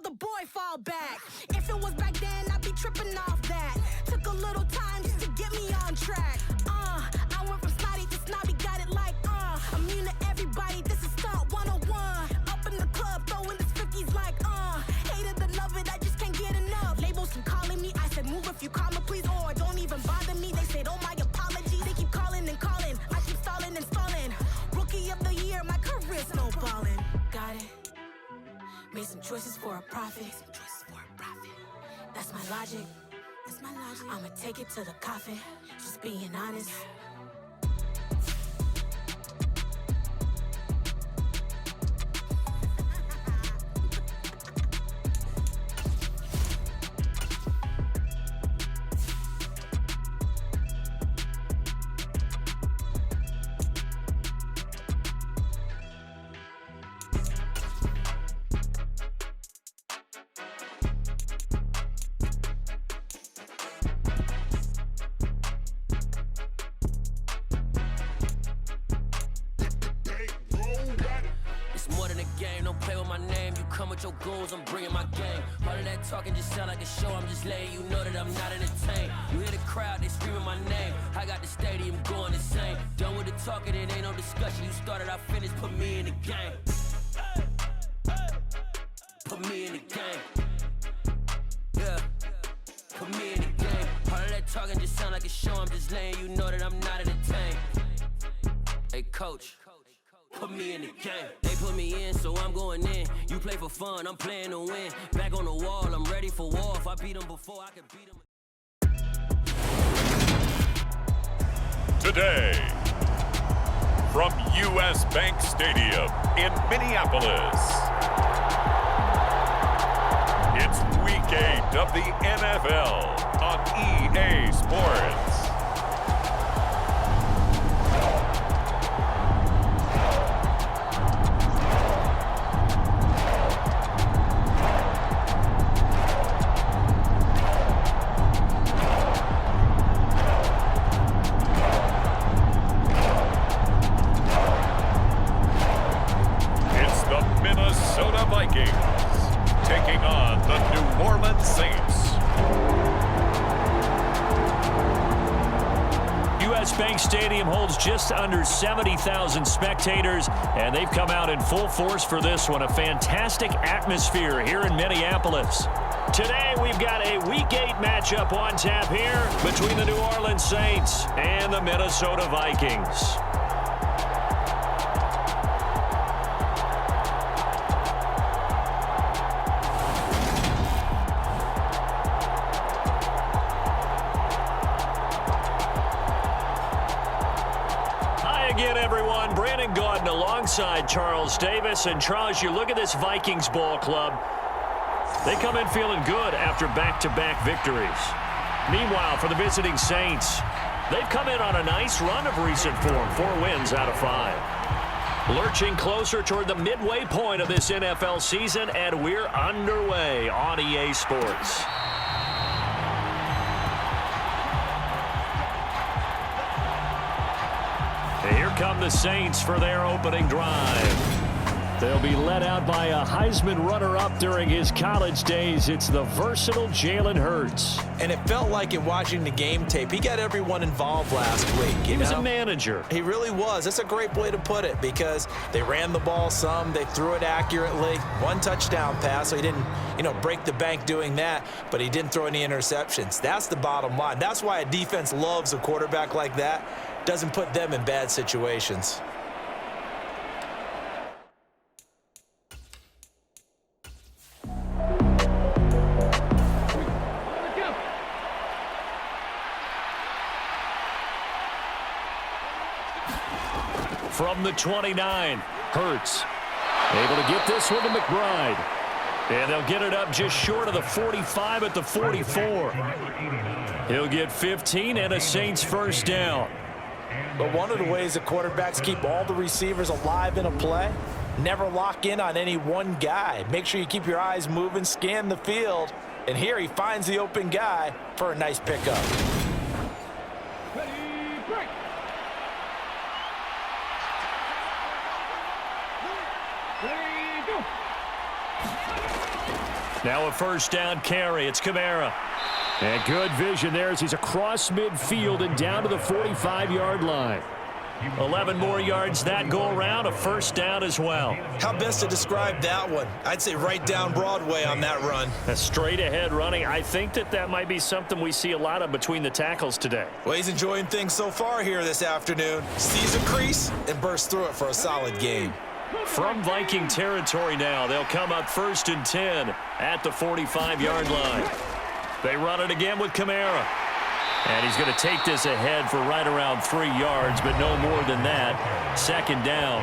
the boy fall back. If it was back then, I'd be tripping off that. Took a little time just to get me on track. I went from snotty to snobby, got it like, immune to everybody, this is stunt 101. Up in the club, throwing this 50s like, hated to love it, I just can't get enough. Labels keep calling me, I said move if you call me, please, or don't even bother me. They said, oh my apology, they keep calling and calling. I keep stalling and stalling. Rookie of the year, my career snowballing. Got it. Made some choices for a profit. That's my logic. I'ma take it to the coffin. Just being honest. Your goons, I'm bringing my game. All of that talking just sound like a show. I'm just letting you know that I'm not entertained. You hear the crowd, they screaming my name. I got the stadium going insane. Done with the talking, it ain't no discussion. You started, I finished, put me in the game. Put me in the game. Yeah, put me in the game. All of that talking just sound like a show. I'm just letting you know that I'm not entertained. Hey, coach. Put me in the game. They put me in, so I'm going in. You play for fun, I'm playing to win. Back on the wall, I'm ready for war. If I beat them before, I can beat them. Today, from U.S. Bank Stadium in Minneapolis, it's Week 8 of the NFL on EA Sports. Vikings taking on the New Orleans Saints. U.S. Bank Stadium holds just under 70,000 spectators, and they've come out in full force for this one. A fantastic atmosphere here in Minneapolis. Today, we've got a Week 8 matchup on tap here between the New Orleans Saints and the Minnesota Vikings. Alongside Charles Davis. And Charles, you look at this Vikings ball club. They come in feeling good after back-to-back victories. Meanwhile, for the visiting Saints, they've come in on a nice run of recent form, 4 wins out of 5. Lurching closer toward the midway point of this NFL season, and we're underway on EA Sports. Here come the Saints for their opening drive. They'll be led out by a Heisman runner-up during his college days. It's the versatile Jalen Hurts. And it felt like in watching the game tape, he got everyone involved last week. He was a manager. He really was. That's a great way to put it because they ran the ball some. They threw it accurately. 1 touchdown pass, so he didn't, break the bank doing that, but he didn't throw any interceptions. That's the bottom line. That's why a defense loves a quarterback like that. Doesn't put them in bad situations. From the 29, Hurts able to get this one to McBride. And they'll get it up just short of the 45 at the 44. He'll get 15 and a Saints first down. But one of the ways the quarterbacks keep all the receivers alive in a play, never lock in on any one guy. Make sure you keep your eyes moving, scan the field. And here he finds the open guy for a nice pickup. Now a first down carry. It's Kamara. And good vision there as he's across midfield and down to the 45-yard line. 11 more yards that go around, a first down as well. How best to describe that one? I'd say right down Broadway on that run. A straight ahead running. I think that might be something we see a lot of between the tackles today. Well, he's enjoying things so far here this afternoon. Sees a crease and bursts through it for a solid game. From Viking territory now, they'll come up 1st and 10 at the 45-yard line. They run it again with Kamara. And he's going to take this ahead for right around 3 yards, but no more than that. 2nd down.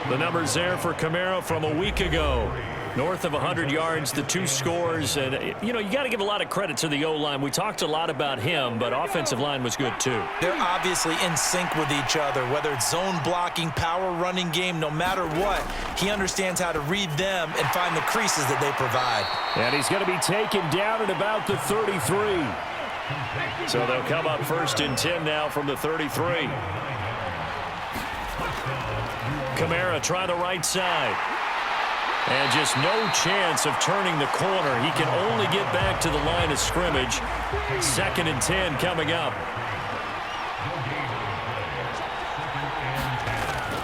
The numbers there for Kamara from a week ago. North of 100 yards, the 2 scores. And, you know, you got to give a lot of credit to the O-line. We talked a lot about him, but offensive line was good too. They're obviously in sync with each other, whether it's zone blocking, power running game, no matter what. He understands how to read them and find the creases that they provide. And he's going to be taken down at about the 33. So they'll come up 1st and 10 now from the 33. Kamara try the right side. And just no chance of turning the corner. He can only get back to the line of scrimmage. 2nd and 10 coming up.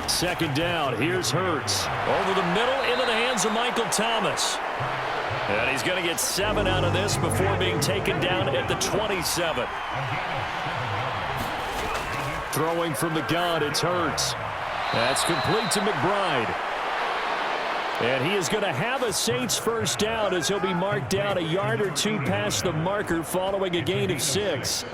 2nd down. Here's Hurts. Over the middle into the hands of Michael Thomas. And he's going to get 7 out of this before being taken down at the 27. Throwing from the gun, it's Hurts. That's complete to McBride. And he is going to have a Saints first down as he'll be marked down a yard or 2 past the marker following a gain of 6.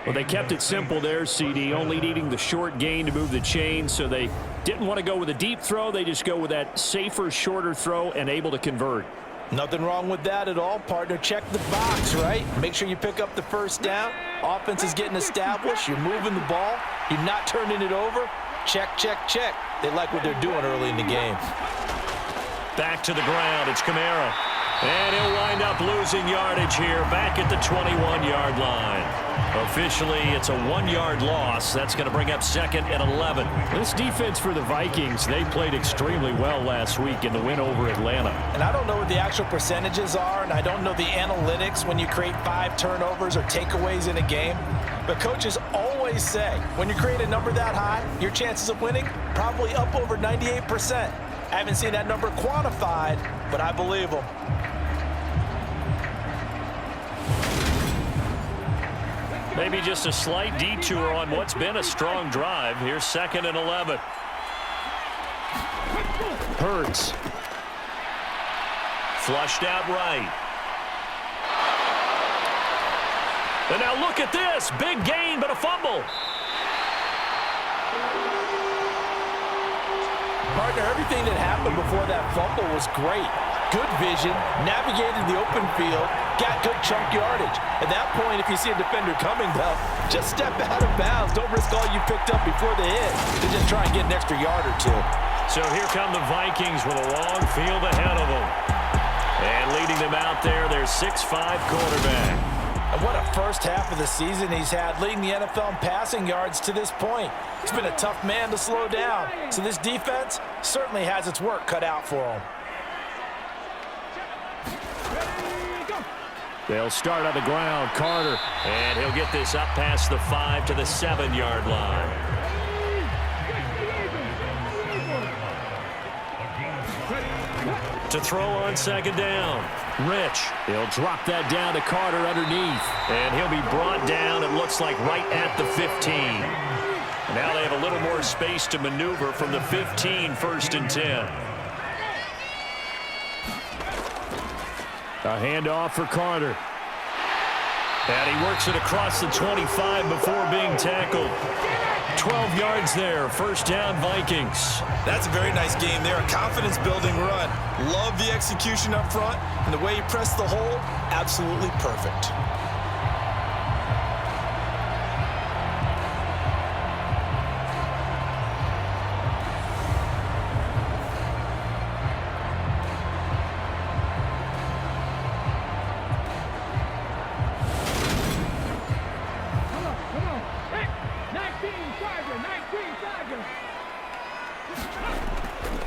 Well, they kept it simple there, CD, only needing the short gain to move the chain, so they didn't want to go with a deep throw. They just go with that safer, shorter throw and able to convert. Nothing wrong with that at all, partner. Check the box, right? Make sure you pick up the first down. Offense is getting established. You're moving the ball. You're not turning it over. Check, check, check. They like what they're doing early in the game. Back to the ground. It's Kamara. And he'll wind up losing yardage here back at the 21-yard line. Officially, it's a 1-yard loss. That's going to bring up 2nd and 11. This defense for the Vikings, they played extremely well last week in the win over Atlanta. And I don't know what the actual percentages are, and I don't know the analytics when you create 5 turnovers or takeaways in a game. But coaches always say, when you create a number that high, your chances of winning probably up over 98%. I haven't seen that number quantified, but I believe them. Maybe just a slight detour on what's been a strong drive. Here's 2nd and 11. Hurts. Flushed out right. And now look at this. Big gain, but a fumble. Partner, everything that happened before that fumble was great. Good vision, navigated the open field, got good chunk yardage. At that point, if you see a defender coming, though, just step out of bounds. Don't risk all you picked up before the hit. Just try and get an extra yard or 2. So here come the Vikings with a long field ahead of them. And leading them out there, their 6'5" quarterback. And what a first half of the season he's had, leading the NFL in passing yards to this point. He's been a tough man to slow down. So this defense certainly has its work cut out for him. They'll start on the ground. Carter. And he'll get this up past the 5 to the 7-yard line. To throw on 2nd down. Rich. He'll drop that down to Carter underneath. And he'll be brought down, it looks like, right at the 15. Now they have a little more space to maneuver from the 15, 1st and 10. A handoff for Carter. And he works it across the 25 before being tackled. 12 yards there. First down, Vikings. That's a very nice game there. A confidence-building run. Love the execution up front. And the way he pressed the hole, absolutely perfect.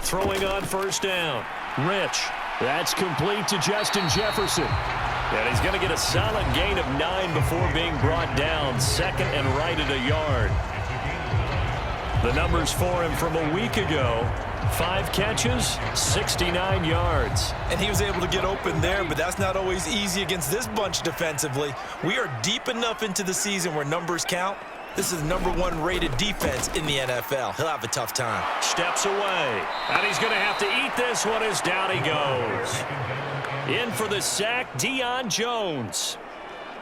Throwing on first down. Rich That's complete to Justin Jefferson. And he's going to get a solid gain of 9 before being brought down. Second and right at a yard. The numbers for him from a week ago. 5 catches, 69 yards. And he was able to get open there, but that's not always easy against this bunch defensively. We are deep enough into the season where numbers count. This is the #1 rated defense in the NFL. He'll have a tough time. Steps away. And he's going to have to eat this one as down he goes. In for the sack, Deion Jones.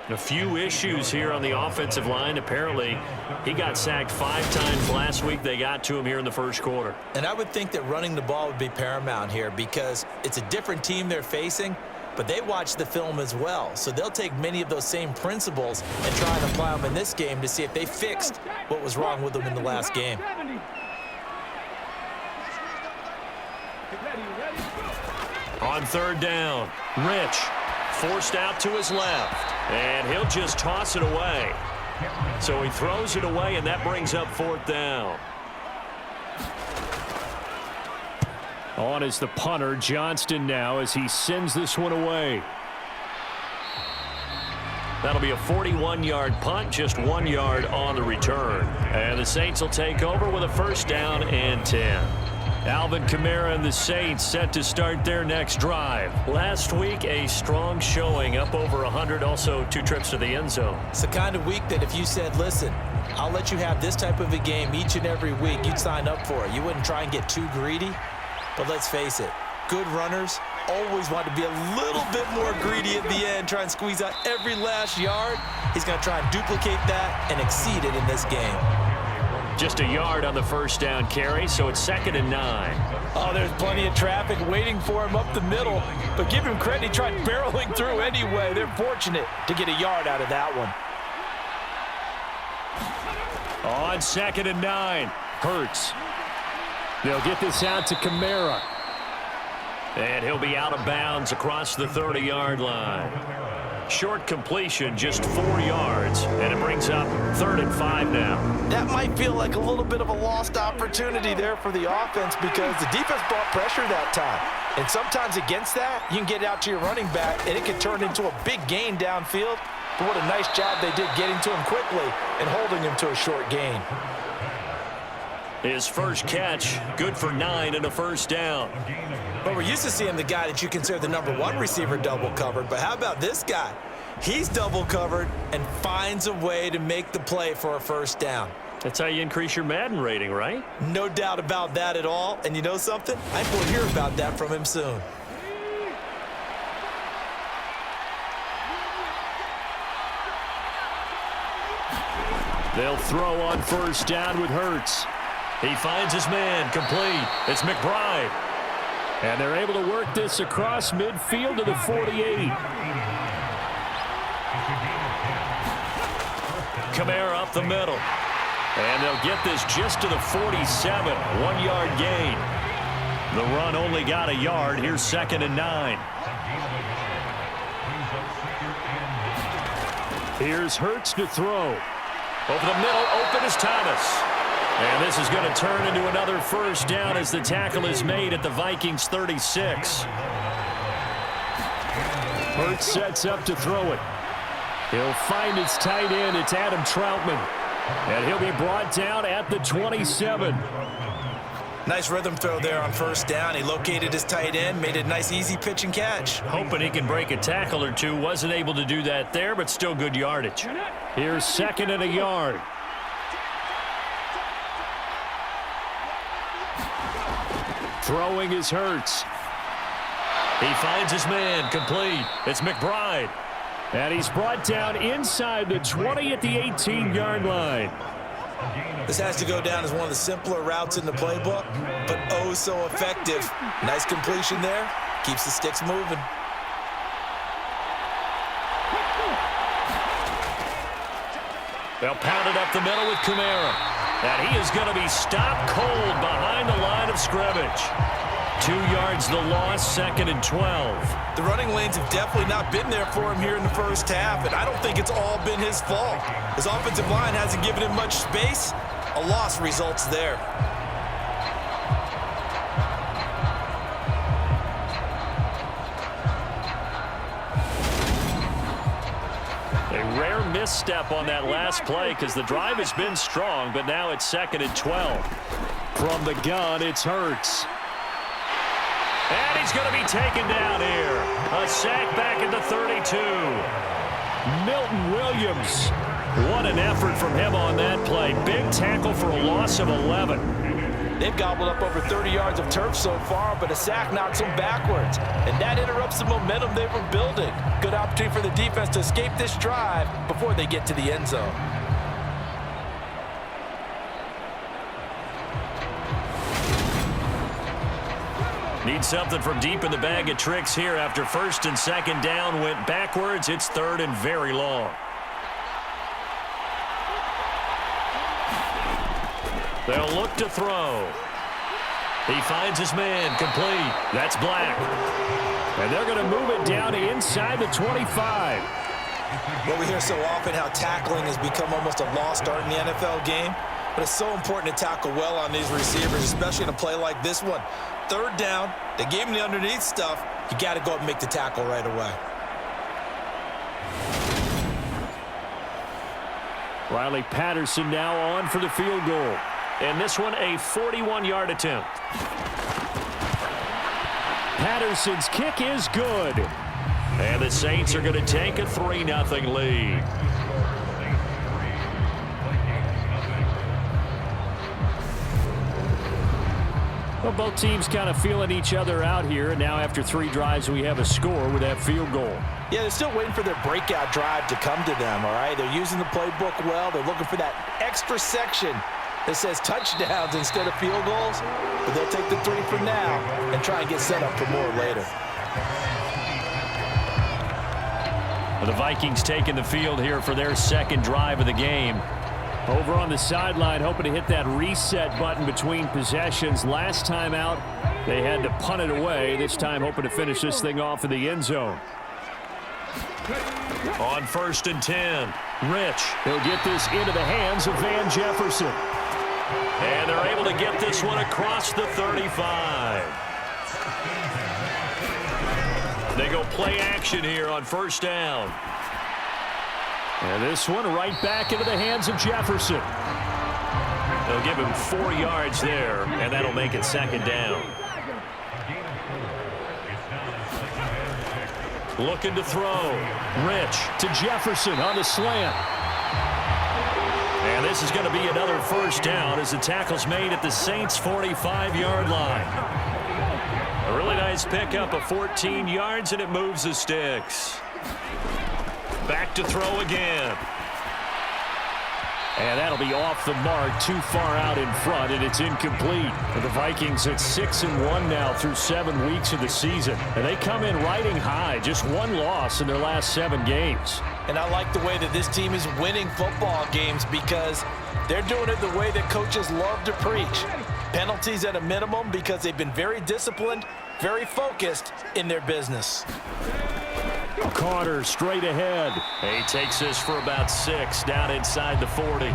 A few issues here on the offensive line. Apparently, he got sacked 5 times last week. They got to him here in the first quarter. And I would think that running the ball would be paramount here because it's a different team they're facing, but they watch the film as well. So they'll take many of those same principles and try and apply them in this game to see if they fixed what was wrong with them in the last game. On third down, Rich forced out to his left. And he'll just toss it away. So he throws it away, and that brings up 4th down. On is the punter, Johnston, now as he sends this one away. That'll be a 41-yard punt, just 1 yard on the return. And the Saints will take over with a 1st down and 10. Alvin Kamara and the Saints set to start their next drive. Last week, a strong showing, up over 100, also 2 trips to the end zone. It's the kind of week that if you said, listen, I'll let you have this type of a game each and every week, you'd sign up for it. You wouldn't try and get too greedy. But let's face it, good runners always want to be a little bit more greedy at the end, try and squeeze out every last yard. He's going to try and duplicate that and exceed it in this game. Just a yard on the 1st down carry, so it's 2nd and 9. Oh, there's plenty of traffic waiting for him up the middle. But give him credit, he tried barreling through anyway. They're fortunate to get a yard out of that one. On 2nd and 9, Hurts. They'll get this out to Kamara. And he'll be out of bounds across the 30-yard line. Short completion, just 4 yards, and it brings up 3rd and 5 now. That might feel like a little bit of a lost opportunity there for the offense because the defense brought pressure that time. And sometimes against that, you can get out to your running back, and it can turn into a big gain downfield. But what a nice job they did getting to him quickly and holding him to a short gain. His first catch, good for 9 and a 1st down. But we're used to seeing the guy that you consider the #1 receiver double covered. But how about this guy? He's double covered and finds a way to make the play for a 1st down. That's how you increase your Madden rating, right? No doubt about that at all. And you know something? I think we'll hear about that from him soon. They'll throw on 1st down with Hurts. He finds his man, complete. It's McBride. And they're able to work this across midfield to the 48. Kamara up the middle. And they'll get this just to the 47. 1 yard gain. The run only got a yard. Here's 2nd and 9. Here's Hurts to throw. Over the middle, open is Thomas. And this is going to turn into another 1st down as the tackle is made at the Vikings 36. Hurts sets up to throw it. He'll find his tight end. It's Adam Troutman. And he'll be brought down at the 27. Nice rhythm throw there on 1st down. He located his tight end, made it a nice easy pitch and catch. Hoping he can break a tackle or two. Wasn't able to do that there, but still good yardage. Here's 2nd and a yard. Throwing is Hurts. He finds his man, complete. It's McBride. And he's brought down inside the 20 at the 18-yard line. This has to go down as one of the simpler routes in the playbook, but oh so effective. Nice completion there. Keeps the sticks moving. They'll pound it up the middle with Kamara. And he is going to be stopped cold behind the line of scrimmage. 2 yards the loss, 2nd and 12. The running lanes have definitely not been there for him here in the first half, and I don't think it's all been his fault. His offensive line hasn't given him much space. A loss results there. minor misstep on that last play because the drive has been strong, but now it's 2nd and 12. From the gun, it's Hurts. And he's going to be taken down here. A sack back at the 32. Milton Williams. What an effort from him on that play. Big tackle for a loss of 11. They've gobbled up over 30 yards of turf so far, but a sack knocks them backwards. And that interrupts the momentum they were building. Good opportunity for the defense to escape this drive before they get to the end zone. Need something from deep in the bag of tricks here after 1st and 2nd down went backwards. It's 3rd and very long. They'll look to throw. He finds his man, complete. That's Black. And they're going to move it down inside the 25. Well, we hear so often how tackling has become almost a lost art in the NFL game. But it's so important to tackle well on these receivers, especially in a play like this one. 3rd down, they gave him the underneath stuff. You got to go up and make the tackle right away. Riley Patterson now on for the field goal. And this one a 41-yard attempt. Patterson's kick is good. And the Saints are going to take a 3-0 lead. Well, both teams kind of feeling each other out here. And now after 3 drives, we have a score with that field goal. Yeah, they're still waiting for their breakout drive to come to them, all right? They're using the playbook well. They're looking for that extra section that says touchdowns instead of field goals. But they'll take the 3 for now and try and get set up for more later. Well, the Vikings taking the field here for their 2nd drive of the game. Over on the sideline, hoping to hit that reset button between possessions. Last time out, they had to punt it away. This time, hoping to finish this thing off in the end zone. On 1st and 10, Rich. He'll get this into the hands of Van Jefferson. And they're able to get this one across the 35. They go play action here on 1st down. And this one right back into the hands of Jefferson. They'll give him 4 yards there, and that'll make it 2nd down. Looking to throw. Rich to Jefferson on the slant. And this is going to be another 1st down as the tackle's made at the Saints' 45-yard line. A really nice pickup of 14 yards, and it moves the sticks. Back to throw again. And that'll be off the mark, too far out in front, and it's incomplete. For the Vikings, it's 6-1 now through 7 weeks of the season. And they come in riding high, just 1 loss in their last 7 games. And I like the way that this team is winning football games because they're doing it the way that coaches love to preach. Penalties at a minimum because they've been very disciplined, very focused in their business. Carter straight ahead. He takes this for about 6 down inside the 40.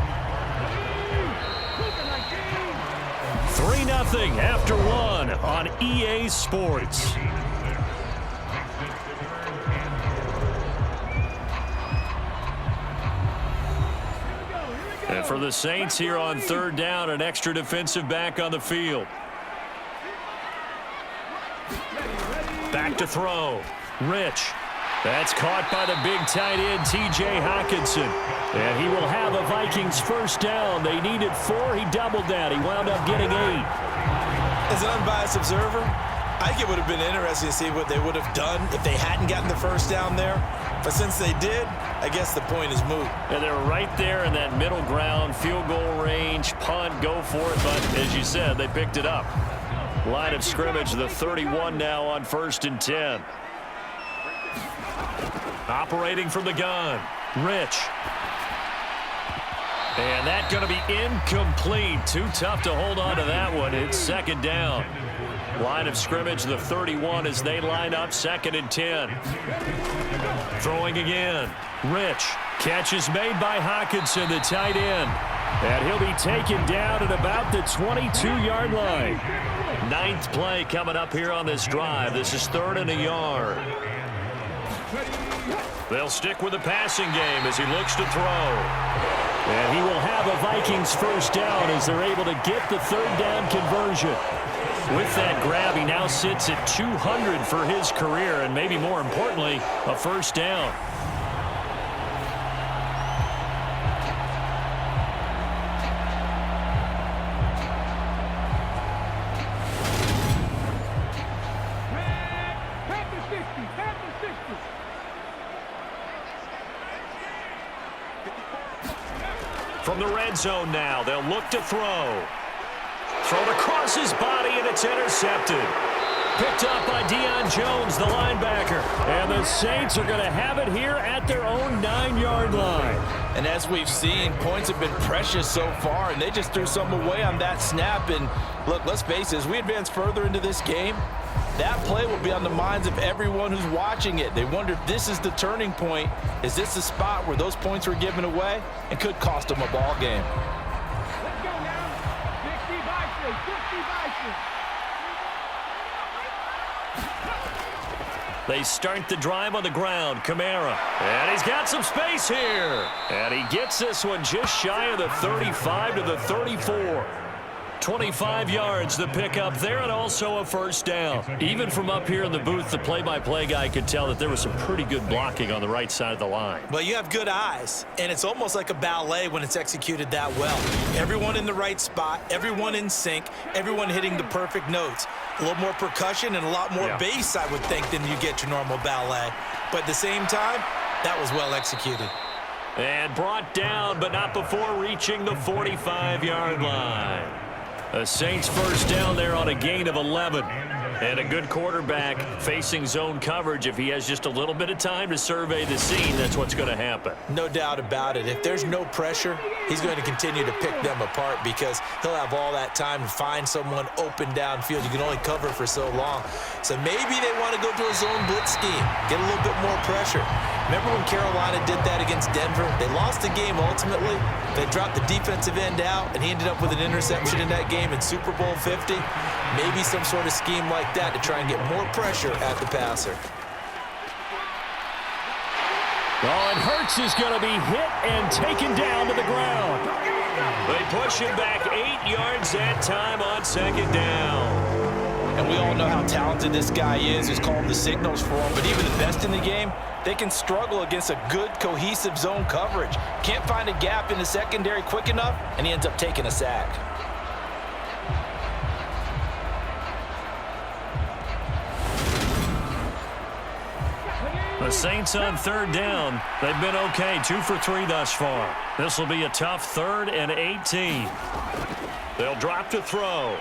3-0 after 1 on EA Sports. And for the Saints here on 3rd down, an extra defensive back on the field. Back to throw. Rich. That's caught by the big tight end, T.J. Hockenson. And he will have a Vikings 1st down. They needed 4. He doubled that. He wound up getting 8. As an unbiased observer, I think it would have been interesting to see what they would have done if they hadn't gotten the 1st down there. But since they did, I guess the point is moot. And they're right there in that middle ground, field goal range, punt, go for it. But as you said, they picked it up. Line of scrimmage, the 31 now on 1st and 10. Operating from the gun, Rich. And that's going to be incomplete. Too tough to hold on to that one. It's 2nd down. Line of scrimmage, the 31 as they line up 2nd and 10. Throwing again. Rich. Catch is made by Hockenson, the tight end. And he'll be taken down at about the 22-yard line. 9th play coming up here on this drive. This is 3rd and a yard. They'll stick with the passing game as he looks to throw. And he will have a Vikings first down as they're able to get the third down conversion. With that grab, he now sits at 200 for his career, and maybe more importantly, a first down. From the red zone now, they'll look to throw. Thrown across his body, and it's intercepted. Picked up by Deion Jones, the linebacker. And the Saints are going to have it here at their own 9-yard line. And as we've seen, points have been precious so far, and they just threw something away on that snap. And look, let's face it, as we advance further into this game, that play will be on the minds of everyone who's watching it. They wonder if this is the turning point. Is this the spot where those points were given away and could cost them a ball game? Let's go now. 50 Vikings, 50 Vikings. They start the drive on the ground. Kamara. And he's got some space here. And he gets this one just shy of the 35 to the 34. 25 yards the pickup there, and also a first down. Even from up here in the booth, the play-by-play guy could tell that there was some pretty good blocking on the right side of the line. Well, you have good eyes, and it's almost like a ballet when it's executed that well. Everyone in the right spot, everyone in sync, everyone hitting the perfect notes. A little more percussion and a lot more bass, I would think, than you get your normal ballet. But at the same time, that was well executed. And brought down, but not before reaching the 45-yard line. The Saints first down there on a gain of 11. And a good quarterback facing zone coverage. If he has just a little bit of time to survey the scene, that's what's going to happen. No doubt about it. If there's no pressure, he's going to continue to pick them apart because he'll have all that time to find someone open downfield. You can only cover for so long. So maybe they want to go to a zone blitz scheme, get a little bit more pressure. Remember when Carolina did that against Denver? They lost the game ultimately. They dropped the defensive end out, and he ended up with an interception in that game in Super Bowl 50. Maybe some sort of scheme like that to try and get more pressure at the passer. Oh, and Hurts is going to be hit and taken down to the ground. They push him back 8 yards that time on second down. And we all know how talented this guy is. He's calling the signals for him. But even the best in the game, they can struggle against a good, cohesive zone coverage. Can't find a gap in the secondary quick enough, and he ends up taking a sack. The Saints on third down. They've been okay, 2 for 3 thus far. This will be a tough 3rd and 18. They'll drop to throw.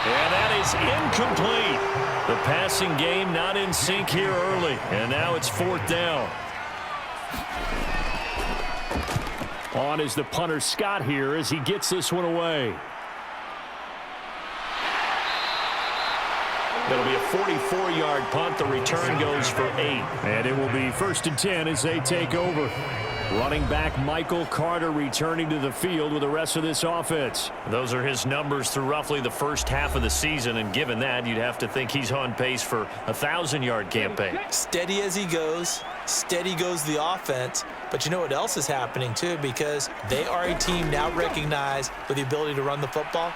And that is incomplete. The passing game not in sync here early. And now it's 4th down. On is the punter Scott here as he gets this one away. It'll be a 44-yard punt. The return goes for 8. And it will be 1st and 10 as they take over. Running back Michael Carter returning to the field with the rest of this offense. Those are his numbers through roughly the first half of the season, and given that, you'd have to think he's on pace for a 1,000-yard campaign. Steady as he goes. Steady goes the offense. But you know what else is happening, too, because they are a team now recognized with the ability to run the football.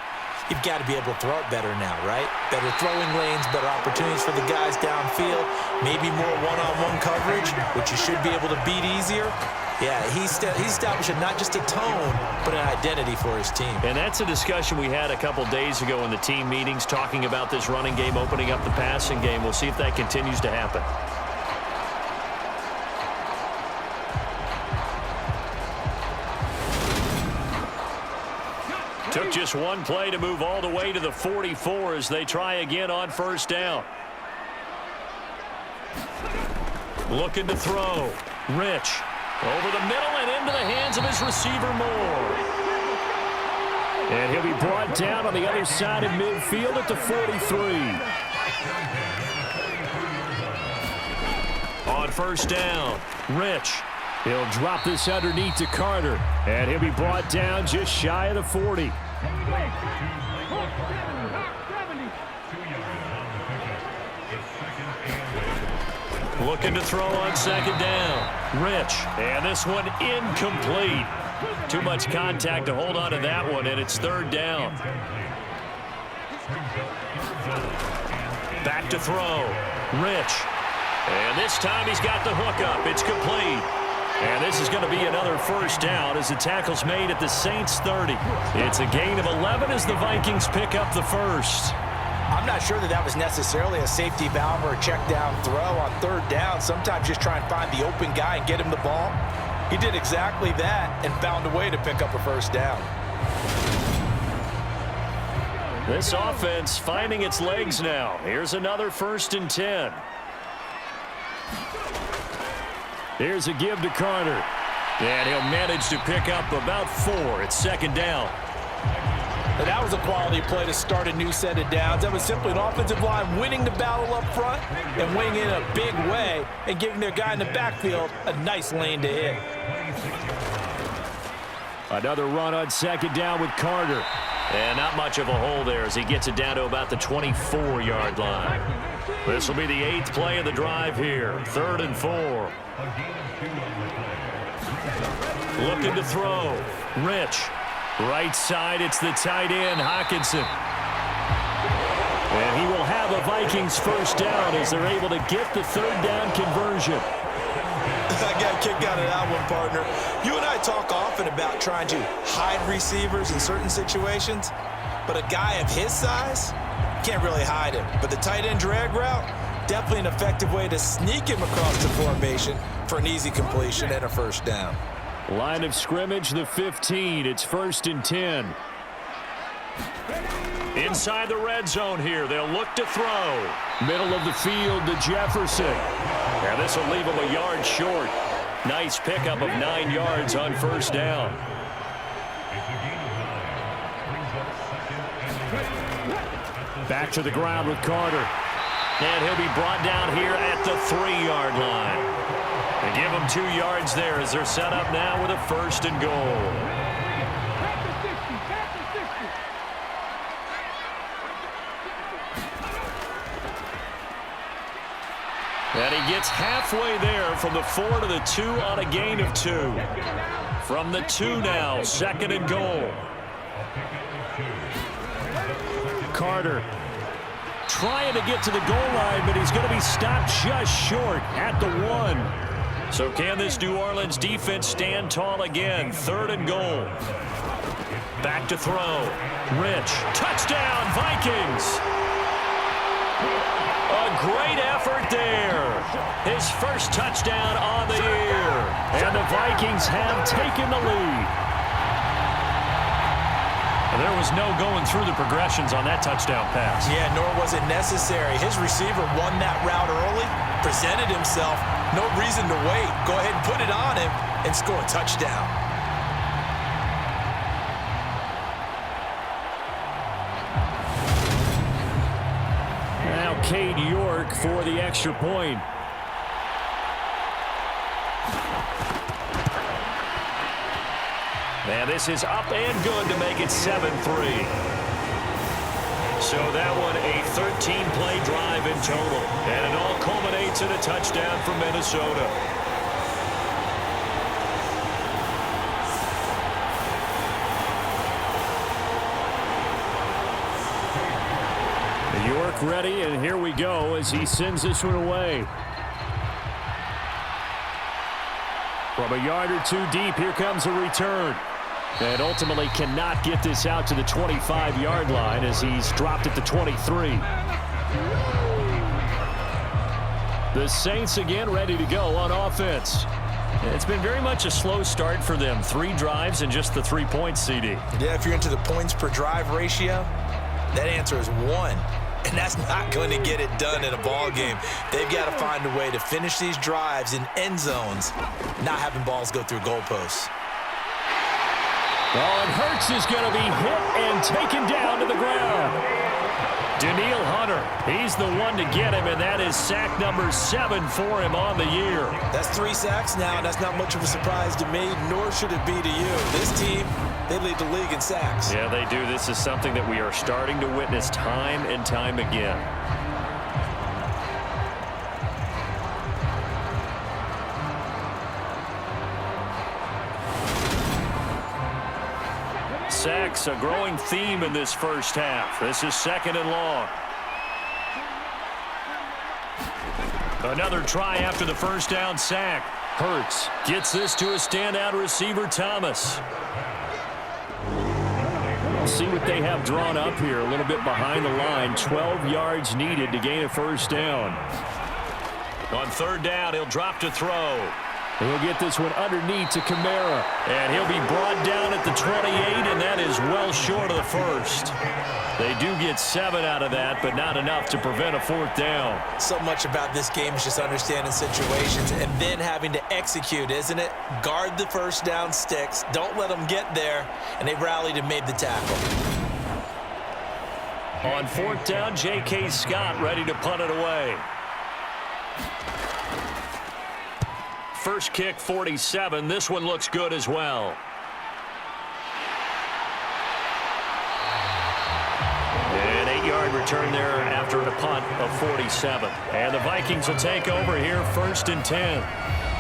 You've got to be able to throw it better now, right? Better throwing lanes, better opportunities for the guys downfield, maybe more one-on-one coverage, which you should be able to beat easier. Yeah, he's establishing not just a tone, but an identity for his team. And that's a discussion we had a couple days ago in the team meetings, talking about this running game opening up the passing game. We'll see if that continues to happen. Took just one play to move all the way to the 44 as they try again on first down. Looking to throw. Rich. Over the middle and into the hands of his receiver Moore. And he'll be brought down on the other side of midfield at the 43. On first down, Rich. He'll drop this underneath to Carter. And he'll be brought down just shy of the 40. Looking to throw on second down. Rich. And this one incomplete. Too much contact to hold on to that one, and it's third down. Back to throw. Rich. And this time he's got the hook up. It's complete. And this is going to be another first down as the tackle's made at the Saints 30. It's a gain of 11 as the Vikings pick up the first. I'm not sure that was necessarily a safety valve or a check down throw on third down. Sometimes just try and find the open guy and get him the ball. He did exactly that and found a way to pick up a first down. This offense finding its legs now. Here's another 1st and 10. Here's a give to Carter. And he'll manage to pick up about 4. It's second down. And that was a quality play to start a new set of downs. That was simply an offensive line winning the battle up front and winning in a big way and giving their guy in the backfield a nice lane to hit. Another run on second down with Carter. And not much of a hole there as he gets it down to about the 24-yard line. This will be the 8th play of the drive here. 3rd and 4. Looking to throw. Rich. Right side, it's the tight end, Hockenson. And he will have a Vikings first down as they're able to get the 3rd down conversion. I got a kick out of that one, partner. You and I talk often about trying to hide receivers in certain situations, but a guy of his size can't really hide him. But the tight end drag route, definitely an effective way to sneak him across the formation for an easy completion and a first down. Line of scrimmage, the 15. It's 1st and 10. Inside the red zone here. They'll look to throw. Middle of the field to Jefferson. And this will leave him a yard short. Nice pickup of 9 yards on first down. Back to the ground with Carter. And he'll be brought down here at the 3-yard line. They give them 2 yards there as they're set up now with a 1st and goal. And he gets halfway there from the 4 to the 2 on a gain of 2. From the 2 now, 2nd and goal. Carter trying to get to the goal line, but he's going to be stopped just short at the 1. So can this New Orleans defense stand tall again? 3rd and goal. Back to throw. Rich. Touchdown, Vikings. A great effort there. His first touchdown on the year. And the Vikings have taken the lead. There was no going through the progressions on that touchdown pass. Yeah, nor was it necessary. His receiver won that route early, presented himself. No reason to wait. Go ahead and put it on him and score a touchdown. Now Cade York for the extra point. And this is up and good to make it 7-3. So that one a 13-play drive in total. And it all culminates in a touchdown for Minnesota. York ready, and here we go as he sends this one away. From a yard or 2 deep, here comes a return. And ultimately cannot get this out to the 25-yard line as he's dropped at the 23. The Saints again ready to go on offense. It's been very much a slow start for them. 3 drives and just the 3 points, CD. Yeah, if you're into the points per drive ratio, that answer is 1. And that's not going to get it done in a ball game. They've got to find a way to finish these drives in end zones, not having balls go through goalposts. Oh, and Hurts is going to be hit and taken down to the ground. Danielle Hunter, he's the one to get him, and that is sack number 7 for him on the year. That's 3 sacks now, and that's not much of a surprise to me, nor should it be to you. This team, they lead the league in sacks. Yeah, they do. This is something that we are starting to witness time and time again. sacks, a growing theme in this first half. This is 2nd and long. Another try after the first down sack. Hurts gets this to a standout receiver, Thomas. See what they have drawn up here. A little bit behind the line. 12 yards needed to gain a first down. On 3rd down, he'll drop to throw. He'll get this one underneath to Kamara. And he'll be brought down at the 28, and that is well short of the first. They do get 7 out of that, but not enough to prevent a 4th down. So much about this game is just understanding situations and then having to execute, isn't it? Guard the first down sticks. Don't let them get there. And they rallied and made the tackle. On 4th down, J.K. Scott ready to punt it away. First kick, 47. This one looks good as well. An 8-yard return there after a punt of 47. And the Vikings will take over here 1st and 10.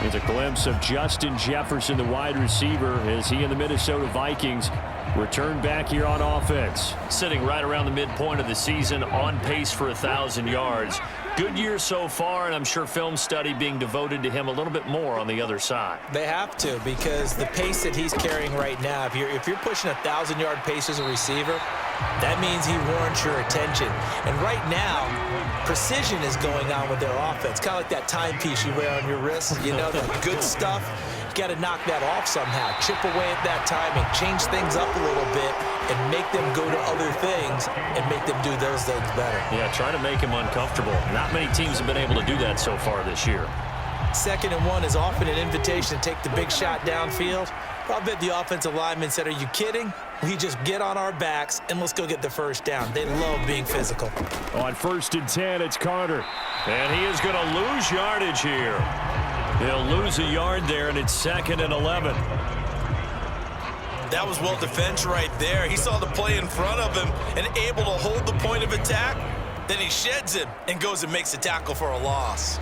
Here's a glimpse of Justin Jefferson, the wide receiver, as he and the Minnesota Vikings return back here on offense. Sitting right around the midpoint of the season, on pace for 1,000 yards. Good year so far, and I'm sure film study being devoted to him a little bit more on the other side. They have to, because the pace that he's carrying right now, if you're pushing 1,000-yard pace as a receiver, that means he warrants your attention. And right now, precision is going on with their offense. Kind of like that timepiece you wear on your wrist. You know, the good stuff. You got to knock that off somehow. Chip away at that timing. Change things up a little bit and make them go to other things and make them do those things better. Yeah, try to make him uncomfortable. Not many teams have been able to do that so far this year. 2nd and 1 is often an invitation to take the big shot downfield. But I bet the offensive lineman said, are you kidding? We just get on our backs and let's go get the first down. They love being physical. On 1st and 10, it's Carter. And he is going to lose yardage here. He'll lose a yard there, and it's 2nd and 11. That was well defense right there. He saw the play in front of him and able to hold the point of attack. Then he sheds him and goes and makes a tackle for a loss.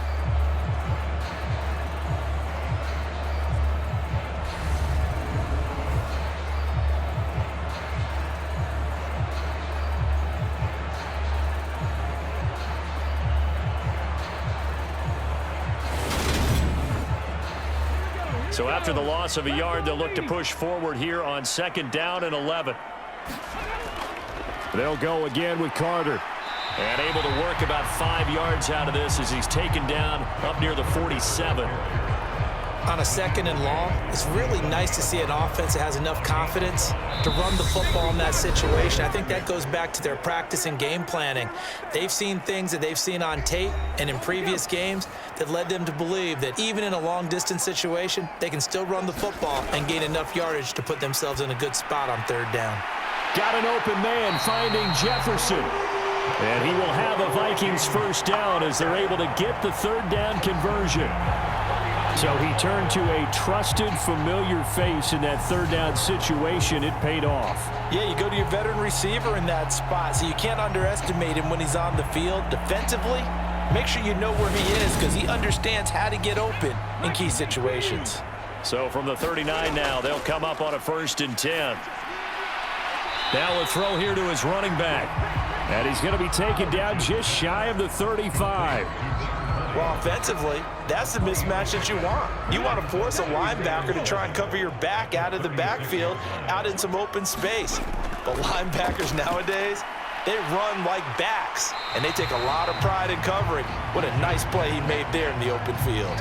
So after the loss of a yard, they'll look to push forward here on 2nd down and 11. They'll go again with Carter. And able to work about 5 yards out of this as he's taken down up near the 47. On a 2nd and long, it's really nice to see an offense that has enough confidence to run the football in that situation. I think that goes back to their practice and game planning. They've seen things that they've seen on tape and in previous games that led them to believe that even in a long-distance situation, they can still run the football and gain enough yardage to put themselves in a good spot on 3rd down. Got an open man finding Jefferson. And he will have a Vikings first down as they're able to get the 3rd down conversion. So he turned to a trusted, familiar face in that 3rd down situation. It paid off. Yeah, you go to your veteran receiver in that spot, so you can't underestimate him when he's on the field. Defensively, make sure you know where he is because he understands how to get open in key situations. So from the 39 now, they'll come up on a 1st and 10. Now a throw here to his running back. And he's going to be taken down just shy of the 35. Well, offensively, that's the mismatch that you want. You want to force a linebacker to try and cover your back out of the backfield, out in some open space. But linebackers nowadays, they run like backs, and they take a lot of pride in covering. What a nice play he made there in the open field.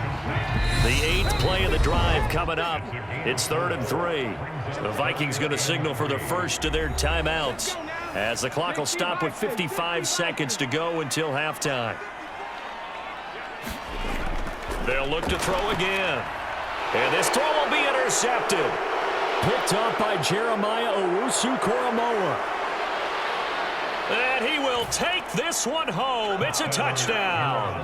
The 8th play of the drive coming up. It's 3rd and 3. The Vikings going to signal for the first of their timeouts as the clock will stop with 55 seconds to go until halftime. They'll look to throw again. And this throw will be intercepted. Picked up by Jeremiah Owusu-Koramoah. And he will take this one home. It's a touchdown.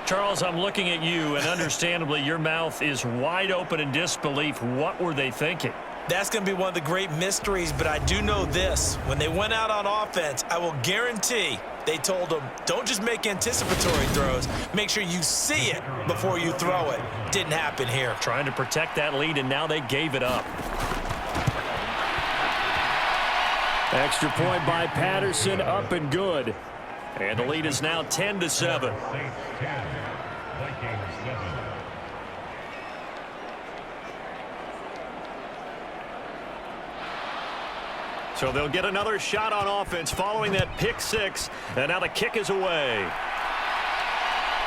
Charles, I'm looking at you, and understandably, your mouth is wide open in disbelief. What were they thinking? That's going to be one of the great mysteries, but I do know this. When they went out on offense, I will guarantee they told them, don't just make anticipatory throws. Make sure you see it before you throw it. Didn't happen here. Trying to protect that lead, and now they gave it up. Extra point by Patterson, up and good. And the lead is now 10-7. So they'll get another shot on offense following that pick six. And now the kick is away.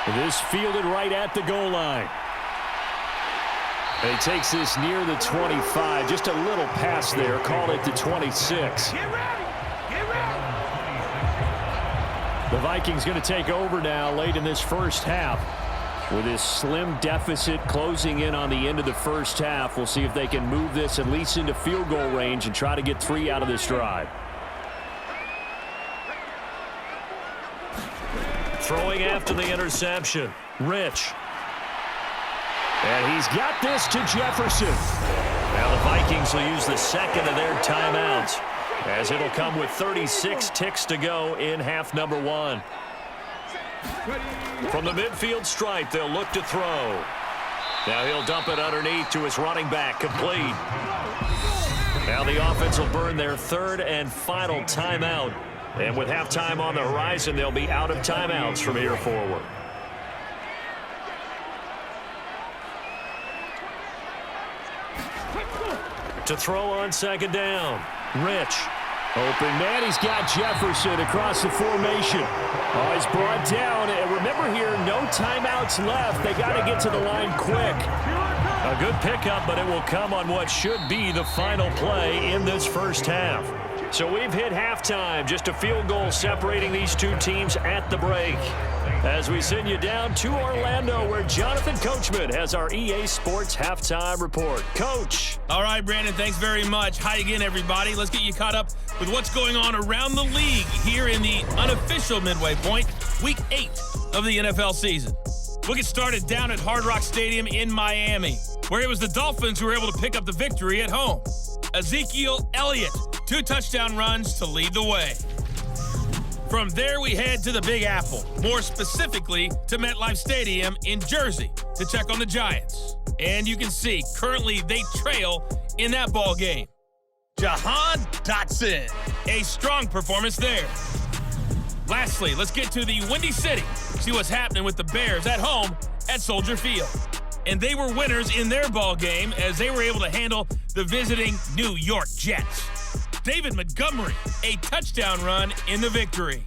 This fielded right at the goal line. And he takes this near the 25. Just a little pass there. Call it the 26. Get ready! Get ready! The Vikings going to take over now late in this first half. With this slim deficit closing in on the end of the first half, we'll see if they can move this at least into field goal range and try to get 3 out of this drive. Throwing after the interception, Rich. And he's got this to Jefferson. Now the Vikings will use the second of their timeouts, as it'll come with 36 ticks to go in half number 1. From the midfield stripe, they'll look to throw. Now he'll dump it underneath to his running back, complete. Now the offense will burn their third and final timeout. And with halftime on the horizon, they'll be out of timeouts from here forward. To throw on second down, Rich. Open man, he's got Jefferson across the formation. Oh, he's brought down. And remember here, no timeouts left. They got to get to the line quick. A good pickup, but it will come on what should be the final play in this first half. So we've hit halftime. Just a field goal separating these two teams at the break. As we send you down to Orlando, where Jonathan Coachman has our EA Sports Halftime Report. Coach. All right, Brandon, thanks very much. Hi again, everybody. Let's get you caught up with what's going on around the league here in the unofficial midway point, Week 8 of the NFL season. We'll get started down at Hard Rock Stadium in Miami, where it was the Dolphins who were able to pick up the victory at home. Ezekiel Elliott, 2 touchdown runs to lead the way. From there, we head to the Big Apple, more specifically to MetLife Stadium in Jersey to check on the Giants. And you can see, currently they trail in that ball game. Jahan Dotson, a strong performance there. Lastly, let's get to the Windy City, see what's happening with the Bears at home at Soldier Field. And they were winners in their ball game as they were able to handle the visiting New York Jets. David Montgomery, a touchdown run in the victory.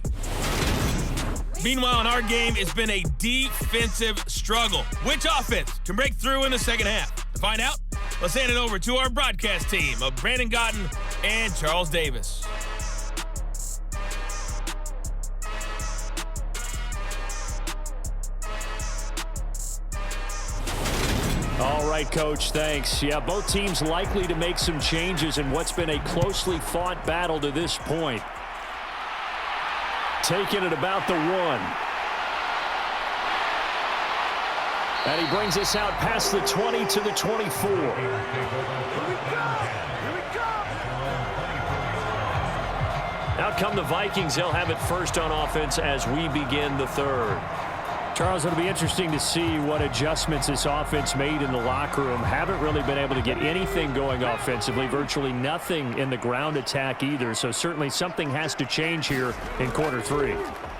Meanwhile, in our game, it's been a defensive struggle. Which offense can break through in the second half? To find out, let's hand it over to our broadcast team of Brandon Gotten and Charles Davis. All right, Coach, thanks. Yeah, both teams likely to make some changes in what's been a closely fought battle to this point. Taking it about the 1. And he brings us out past the 20 to the 24. Out come the Vikings. They'll have it first on offense as we begin the third. Charles, it'll be interesting to see what adjustments this offense made in the locker room. Haven't really been able to get anything going offensively, virtually nothing in the ground attack either. So certainly something has to change here in quarter 3.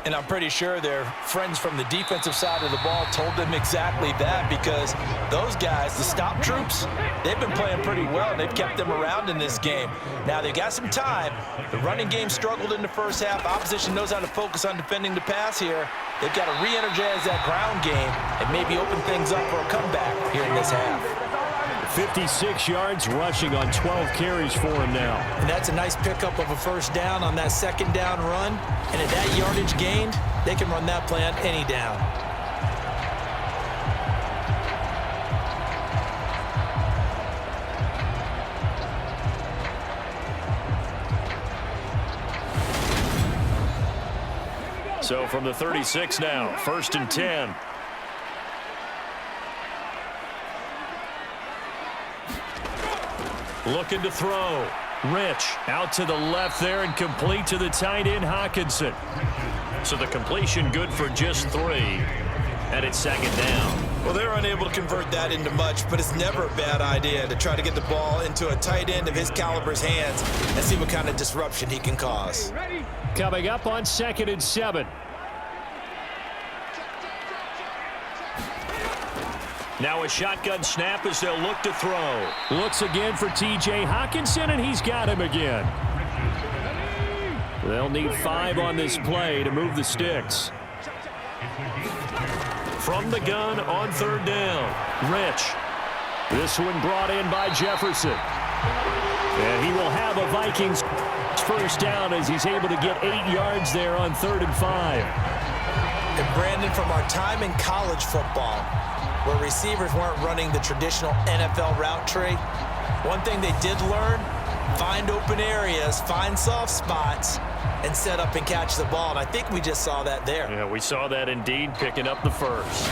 And I'm pretty sure their friends from the defensive side of the ball told them exactly that, because those guys, the stop troops, they've been playing pretty well, and they've kept them around in this game. Now, they've got some time. The running game struggled in the first half. Opposition knows how to focus on defending the pass here. They've got to re-energize that ground game and maybe open things up for a comeback here in this half. 56 yards rushing on 12 carries for him now. And that's a nice pickup of a first down on that second down run. And at that yardage gained, they can run that play on any down. So from the 36 now, 1st and 10. looking to throw. Rich out to the left there and complete to the tight end, Hawkinson. So the completion good for just 3. And it's second down. Well, they're unable to convert that into much, but it's never a bad idea to try to get the ball into a tight end of his caliber's hands and see what kind of disruption he can cause. Coming up on 2nd and 7. Now a shotgun snap as they'll look to throw. Looks again for T.J. Hawkinson, and he's got him again. They'll need 5 on this play to move the sticks. From the gun on 3rd down, Rich. This one brought in by Jefferson. And he will have a Vikings first down as he's able to get 8 yards there on 3rd and 5. And Brandon, from our time in college football, where receivers weren't running the traditional NFL route tree, one thing they did learn, find open areas, find soft spots, and set up and catch the ball. And I think we just saw that there. Yeah, we saw that indeed, picking up the first.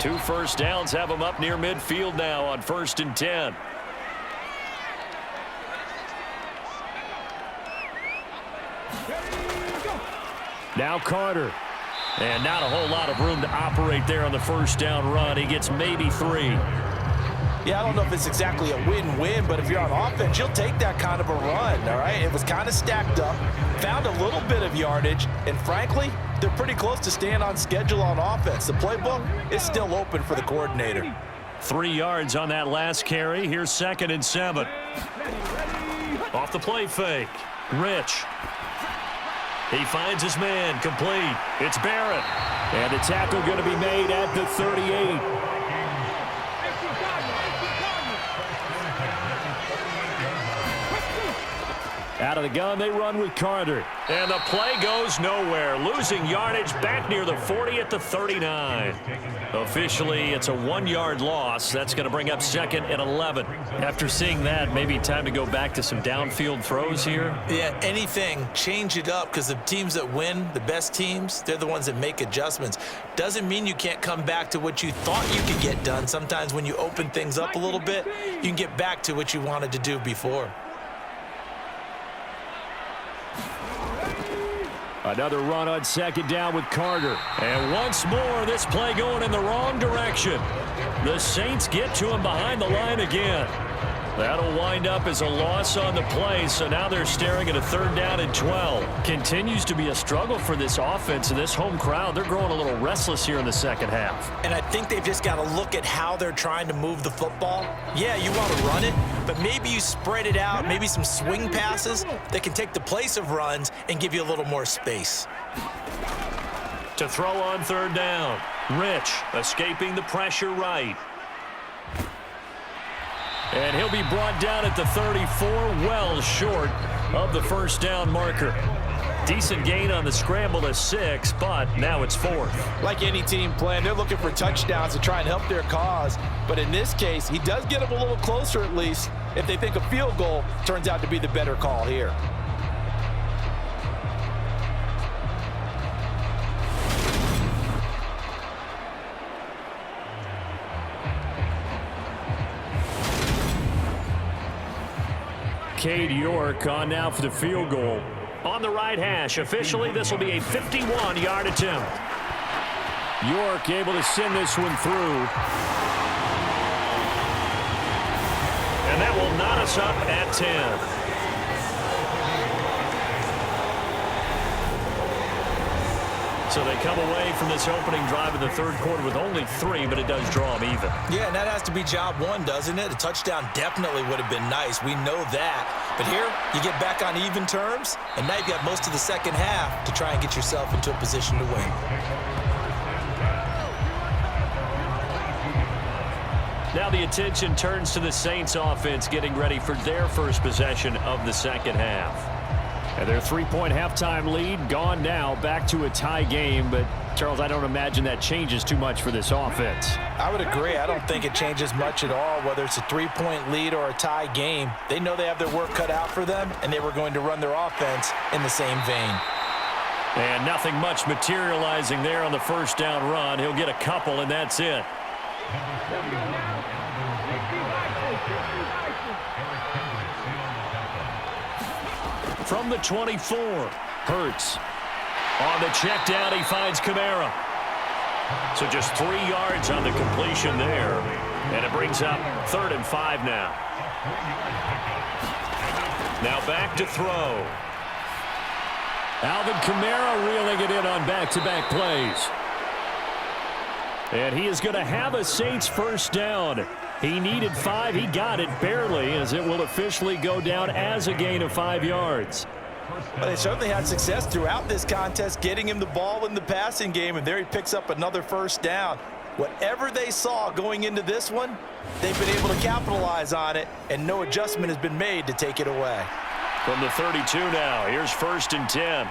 2 first downs have them up near midfield now on 1st and 10. Now Carter. And not a whole lot of room to operate there on the first down run. He gets maybe 3. Yeah, I don't know if it's exactly a win-win, but if you're on offense, you'll take that kind of a run, all right? It was kind of stacked up, found a little bit of yardage, and frankly, they're pretty close to staying on schedule on offense. The playbook is still open for the coordinator. 3 yards on that last carry. Here's 2nd and 7. Off the play fake. Rich. He finds his man, complete. It's Barrett. And the tackle going to be made at the 38. Out of the gun, they run with Carter. And the play goes nowhere. Losing yardage back near the 40 at the 39. Officially, it's a 1-yard loss. That's going to bring up 2nd and 11. After seeing that, maybe time to go back to some downfield throws here. Yeah, anything. Change it up, because the teams that win, the best teams, they're the ones that make adjustments. Doesn't mean you can't come back to what you thought you could get done. Sometimes when you open things up a little bit, you can get back to what you wanted to do before. Another run on 2nd down with Carter. And once more, this play going in the wrong direction. The Saints get to him behind the line again. That'll wind up as a loss on the play, so now they're staring at a 3rd down and 12. Continues to be a struggle for this offense, and this home crowd, they're growing a little restless here in the second half. And I think they've just got to look at how they're trying to move the football. Yeah, you want to run it, but maybe you spread it out, maybe some swing passes that can take the place of runs and give you a little more space. To throw on 3rd down, Rich escaping the pressure right. And he'll be brought down at the 34, well short of the first down marker. Decent gain on the scramble to 6, but now it's 4th. Like any team playing, they're looking for touchdowns to try and help their cause. But in this case, he does get them a little closer at least if they think a field goal turns out to be the better call here. Cade York on now for the field goal. On the right hash, officially this will be a 51-yard attempt. York able to send this one through. And that will knot us up at 10. So they come away from this opening drive in the 3rd quarter with only 3, but it does draw them even. Yeah, and that has to be job 1, doesn't it? A touchdown definitely would have been nice. We know that. But here, you get back on even terms, and now you've got most of the second half to try and get yourself into a position to win. Now the attention turns to the Saints offense getting ready for their first possession of the second half. And their 3-point halftime lead gone now, back to a tie game. But, Charles, I don't imagine that changes too much for this offense. I would agree. I don't think it changes much at all, whether it's a 3-point lead or a tie game. They know they have their work cut out for them, and they were going to run their offense in the same vein. And nothing much materializing there on the first down run. He'll get a couple, and that's it. Let's go now. 60 Vikings. 60 Vikings. From the 24, Hurts. On the check down, he finds Kamara. So just 3 yards on the completion there. And it brings up 3rd and 5 now. Now back to throw. Alvin Kamara reeling it in on back-to-back plays. And he is going to have a Saints first down. He needed 5. He got it barely, as it will officially go down as a gain of 5 yards. But they certainly had success throughout this contest, getting him the ball in the passing game, and there he picks up another first down. Whatever they saw going into this one, they've been able to capitalize on it, and no adjustment has been made to take it away. From the 32 now, here's 1st and 10.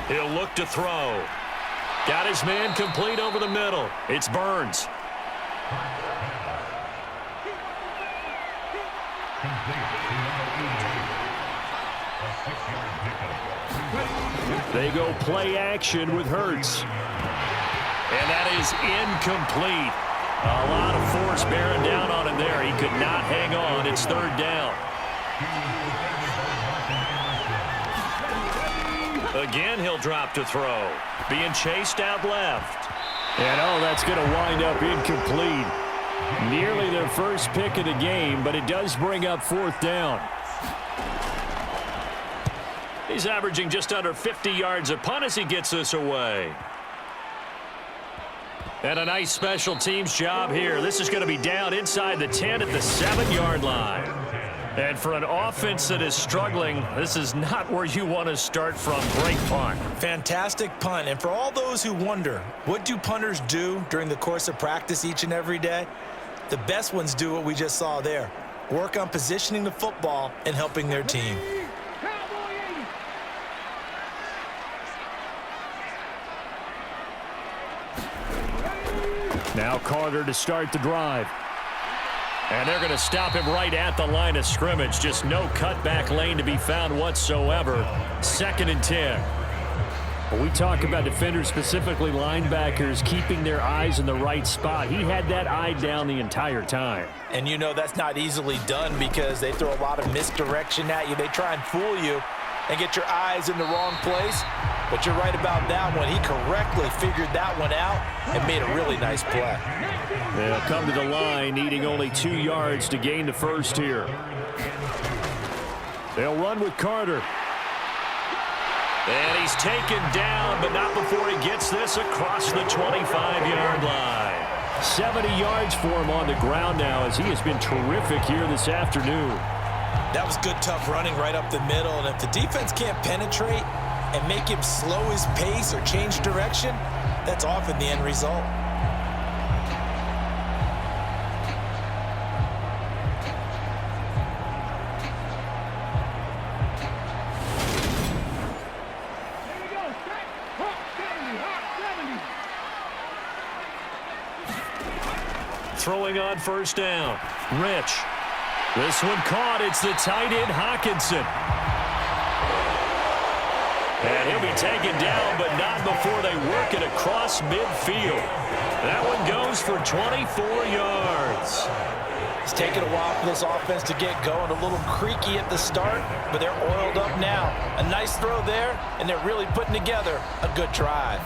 He'll look to throw. Got his man complete over the middle. It's Burns. They go play action with Hurts. And that is incomplete. A lot of force bearing down on him there. He could not hang on. It's 3rd down. Again, he'll drop to throw. Being chased out left. And, oh, that's going to wind up incomplete. Nearly their first pick of the game, but it does bring up 4th down. He's averaging just under 50 yards a punt as he gets this away. And a nice special teams job here. This is going to be down inside the 10 at the 7-yard line. And for an offense that is struggling, this is not where you want to start from. Great punt. Fantastic punt. And for all those who wonder, what do punters do during the course of practice each and every day? The best ones do what we just saw there. Work on positioning the football and helping their team. Now Carter to start the drive. And they're going to stop him right at the line of scrimmage. Just no cutback lane to be found whatsoever. 2nd and 10. When we talk about defenders, specifically linebackers, keeping their eyes in the right spot, he had that eye down the entire time. And you know that's not easily done because they throw a lot of misdirection at you. They try and fool you and get your eyes in the wrong place. But you're right about that one. He correctly figured that one out and made a really nice play. They'll come to the line, needing only 2 yards to gain the first here. They'll run with Carter. And he's taken down, but not before he gets this across the 25-yard line. 70 yards for him on the ground now, as he has been terrific here this afternoon. That was good, tough running right up the middle. And if the defense can't penetrate and make him slow his pace or change direction, that's often the end result. Throwing on 1st down. Rich. This one caught. It's the tight end, Hawkinson. And he'll be taken down, but not before they work it across midfield. That one goes for 24 yards. It's taken a while for this offense to get going. A little creaky at the start, but they're oiled up now. A nice throw there, and they're really putting together a good drive.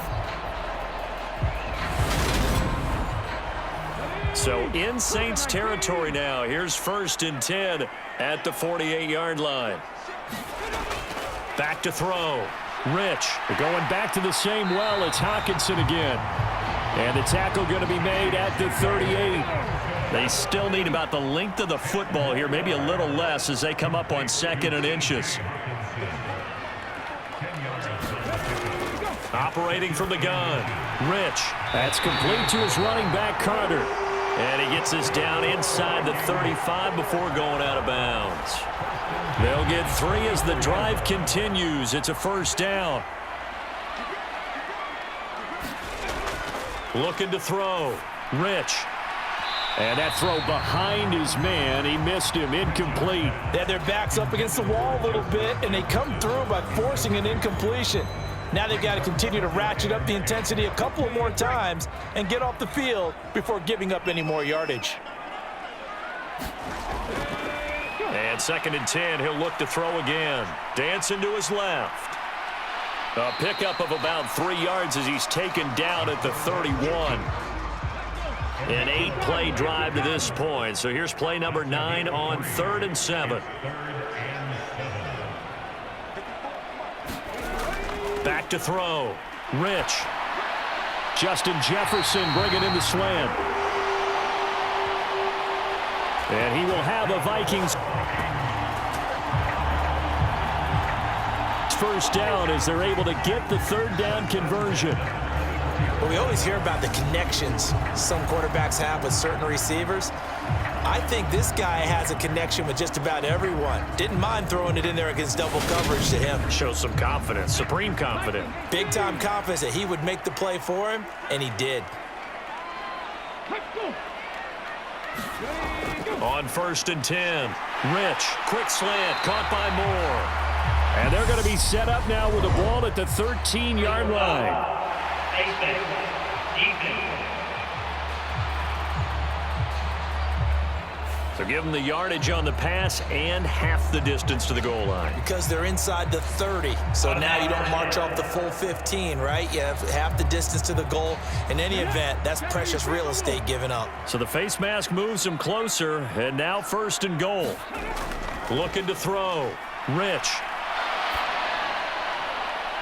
So in Saints territory now. Here's 1st and 10 at the 48-yard line. Back to throw. Rich. They're going back to the same well. It's Hawkinson again. And the tackle going to be made at the 38. They still need about the length of the football here, maybe a little less as they come up on 2nd and inches. Operating from the gun. Rich. That's complete to his running back, Carter. And he gets this down inside the 35 before going out of bounds. They'll get 3 as the drive continues. It's a 1st down. Looking to throw. Rich. And that throw behind his man. He missed him. Incomplete. They had their backs up against the wall a little bit, and they come through by forcing an incompletion. Now they've got to continue to ratchet up the intensity a couple of more times and get off the field before giving up any more yardage. And 2nd and 10, he'll look to throw again. Dancing to his left. A pickup of about 3 yards as he's taken down at the 31. An 8-play drive to this point. So here's play number 9 on 3rd and 7. Back to throw. Rich. Justin Jefferson bringing in the slant. And he will have a Vikings first down as they're able to get the 3rd down conversion. Well, we always hear about the connections some quarterbacks have with certain receivers. I think this guy has a connection with just about everyone. Didn't mind throwing it in there against double coverage to him. Shows some confidence, supreme confidence. Big-time confidence that he would make the play for him, and he did. On 1st and 10, Rich, quick slant, caught by Moore. And they're going to be set up now with the ball at the 13-yard line. So give them the yardage on the pass and half the distance to the goal line. Because they're inside the 30, so now you don't march off the full 15, right? You have half the distance to the goal. In any event, that's precious real estate given up. So the face mask moves them closer, and now 1st and goal. Looking to throw. Rich.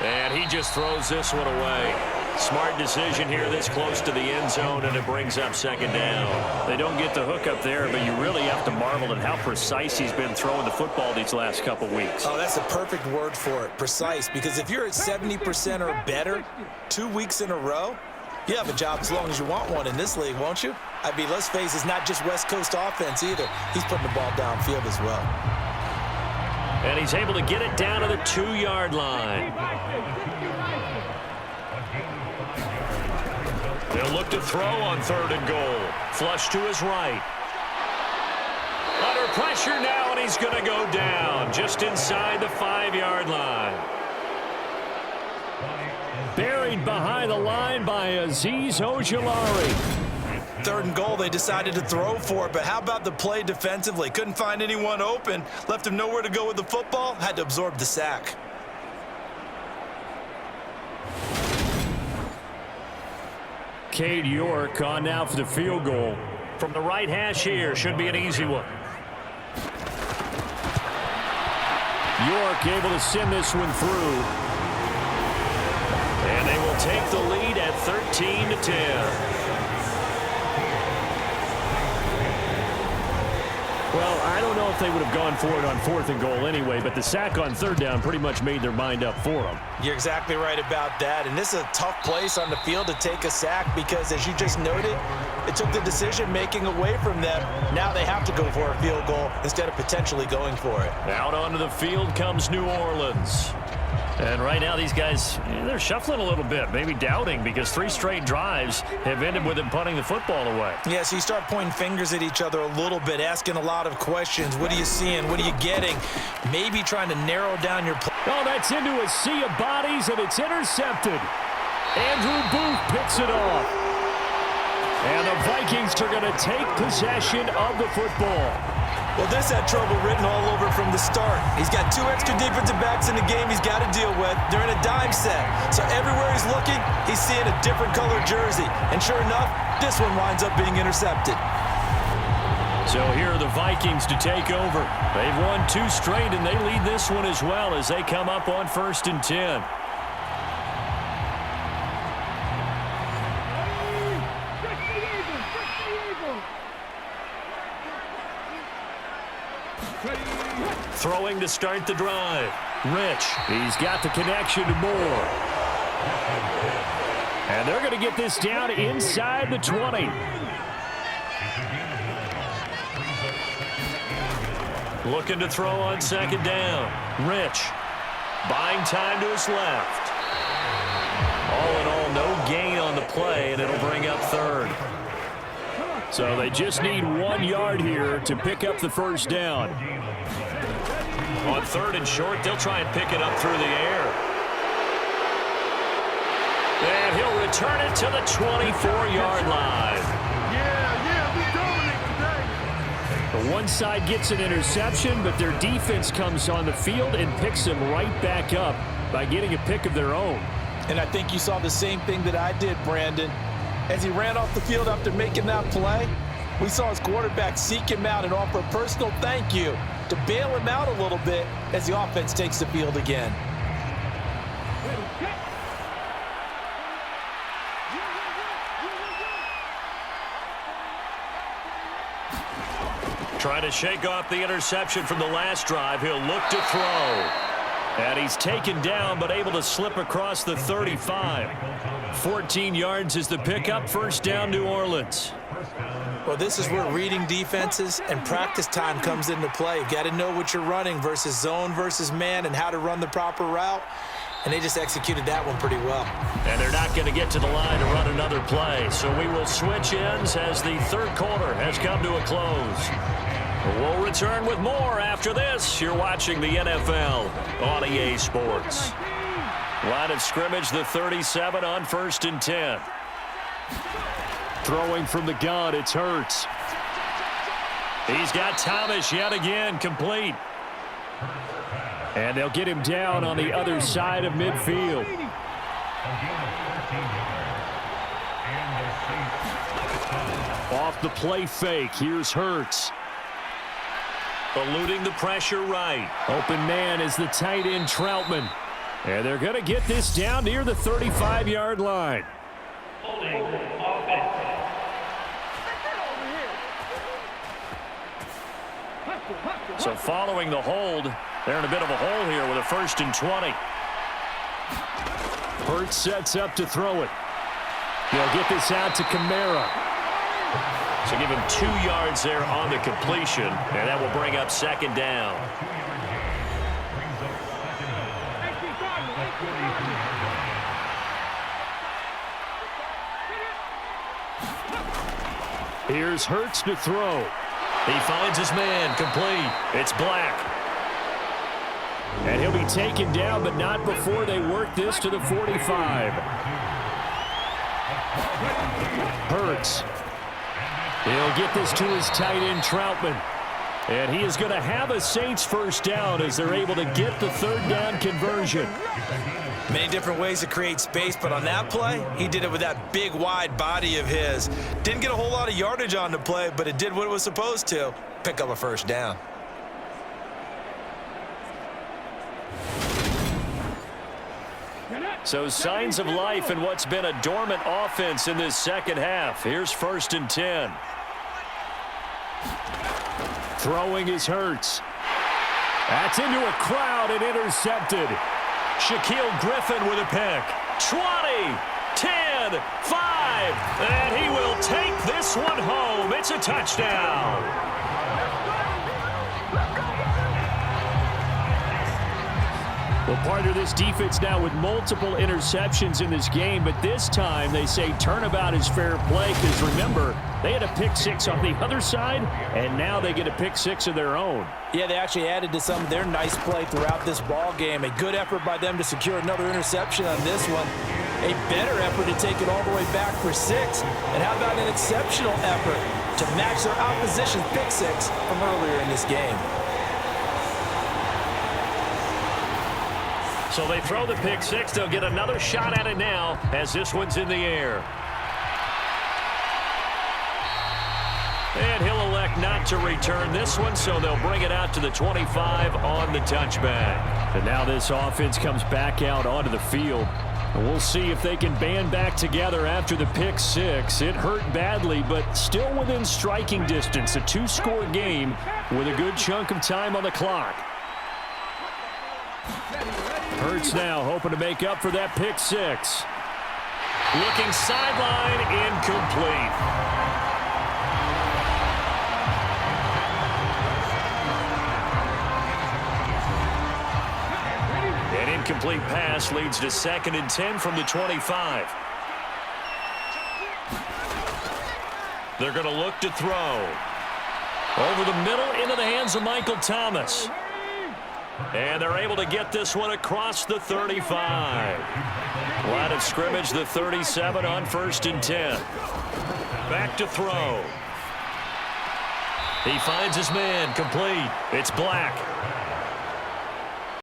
And he just throws this one away. Smart decision here this close to the end zone, and it brings up 2nd down. They don't get the hook up there, but you really have to marvel at how precise he's been throwing the football these last couple weeks. Oh, that's a perfect word for it, precise, because if you're at 70% or better 2 weeks in a row, you have a job as long as you want one in this league, won't you? I mean, let's face it, it's not just West Coast offense either. He's putting the ball downfield as well. And he's able to get it down to the 2-yard line. They'll look to throw on 3rd and goal. Flush to his right. Under pressure now, and he's going to go down just inside the 5-yard line. Buried behind the line by Azeez Ojulari. 3rd and goal, they decided to throw for it, but how about the play defensively? Couldn't find anyone open, left him nowhere to go with the football, had to absorb the sack. Cade York on now for the field goal. From the right hash here, should be an easy one. York able to send this one through. And they will take the lead at 13-10. Well, I don't know if they would have gone for it on 4th and goal anyway, but the sack on 3rd down pretty much made their mind up for them. You're exactly right about that, and this is a tough place on the field to take a sack because, as you just noted, it took the decision-making away from them. Now they have to go for a field goal instead of potentially going for it. Out onto the field comes New Orleans. And right now these guys, they're shuffling a little bit, maybe doubting, because 3 straight drives have ended with them punting the football away. Yeah, so you start pointing fingers at each other a little bit, asking a lot of questions. What are you seeing? What are you getting? Maybe trying to narrow down your play. Oh, that's into a sea of bodies, and it's intercepted. Andrew Booth picks it off. And the Vikings are going to take possession of the football. Well, this had trouble written all over from the start. He's got 2 extra defensive backs in the game he's got to deal with. They're in a dime set. So everywhere he's looking, he's seeing a different color jersey. And sure enough, this one winds up being intercepted. So here are the Vikings to take over. They've won 2 straight, and they lead this one as well as they come up on 1st and 10. Throwing to start the drive. Rich. He's got the connection to Moore. And they're going to get this down inside the 20. Looking to throw on 2nd down. Rich. Buying time to his left. All in all, no gain on the play, and it'll bring up 3rd. So they just need 1 yard here to pick up the first down. On 3rd and short, they'll try and pick it up through the air. return it to the 24-yard line. We dominate today. The one side gets an interception, but their defense comes on the field and picks them right back up by getting a pick of their own. And I think you saw the same thing that I did, Brandon. As he ran off the field after making that play, we saw his quarterback seek him out and offer a personal thank you to bail him out a little bit as the offense takes the field again. Trying to shake off the interception from the last drive. He'll look to throw. And he's taken down, but able to slip across the 35. 14 yards is the pickup. First down, New Orleans. Well, this is where reading defenses and practice time comes into play. You've got to know what you're running versus zone versus man and how to run the proper route. And they just executed that one pretty well. And they're not going to get to the line to run another play. So we will switch ends as the third quarter has come to a close. We'll return with more after this. You're watching the NFL on EA Sports. Line of scrimmage, the 37 on 1st and 10. Throwing from the gun, it's Hurts. He's got Thomas yet again, complete. And they'll get him down on the other side of midfield. Off the play fake, here's Hurts. Eluding the pressure right. Open man is the tight end Troutman. And they're going to get this down near the 35-yard line. So following the hold, they're in a bit of a hole here with a 1st and 20. Hurts sets up to throw it. They'll get this out to Kamara. So give him 2 yards there on the completion, and that will bring up 2nd down. Here's Hurts to throw. He finds his man, complete. It's Black. And he'll be taken down, but not before they work this to the 45. Hurts. He'll get this to his tight end, Troutman. And he is going to have a Saints first down as they're able to get the 3rd down conversion. Many different ways to create space, but on that play, he did it with that big, wide body of his. Didn't get a whole lot of yardage on the play, but it did what it was supposed to. Pick up a first down. So signs of life in what's been a dormant offense in this second half. Here's 1st and 10. Throwing is Hurts. That's into a crowd and intercepted. Shaquille Griffin with a pick. 20, 10, 5, and he will take this one home. It's a touchdown. Well, part of this defense now with multiple interceptions in this game, but this time they say turnabout is fair play because, remember, they had a pick-6 on the other side, and now they get a pick-6 of their own. Yeah, they actually added to some of their nice play throughout this ball game. A good effort by them to secure another interception on this one. A better effort to take it all the way back for 6. And how about an exceptional effort to match their opposition's pick-6 from earlier in this game. So they throw the pick-6. They'll get another shot at it now as this one's in the air. And he'll elect not to return this one, so they'll bring it out to the 25 on the touchback. And now this offense comes back out onto the field. And we'll see if they can band back together after the pick-6. It hurt badly, but still within striking distance. A 2-score game with a good chunk of time on the clock. Hurts now hoping to make up for that pick-6. Looking sideline, incomplete. An incomplete pass leads to 2nd and 10 from the 25. They're going to look to throw. Over the middle into the hands of Michael Thomas. And they're able to get this one across the 35. Line of scrimmage, the 37 on 1st and 10. Back to throw. He finds his man, complete. It's Black.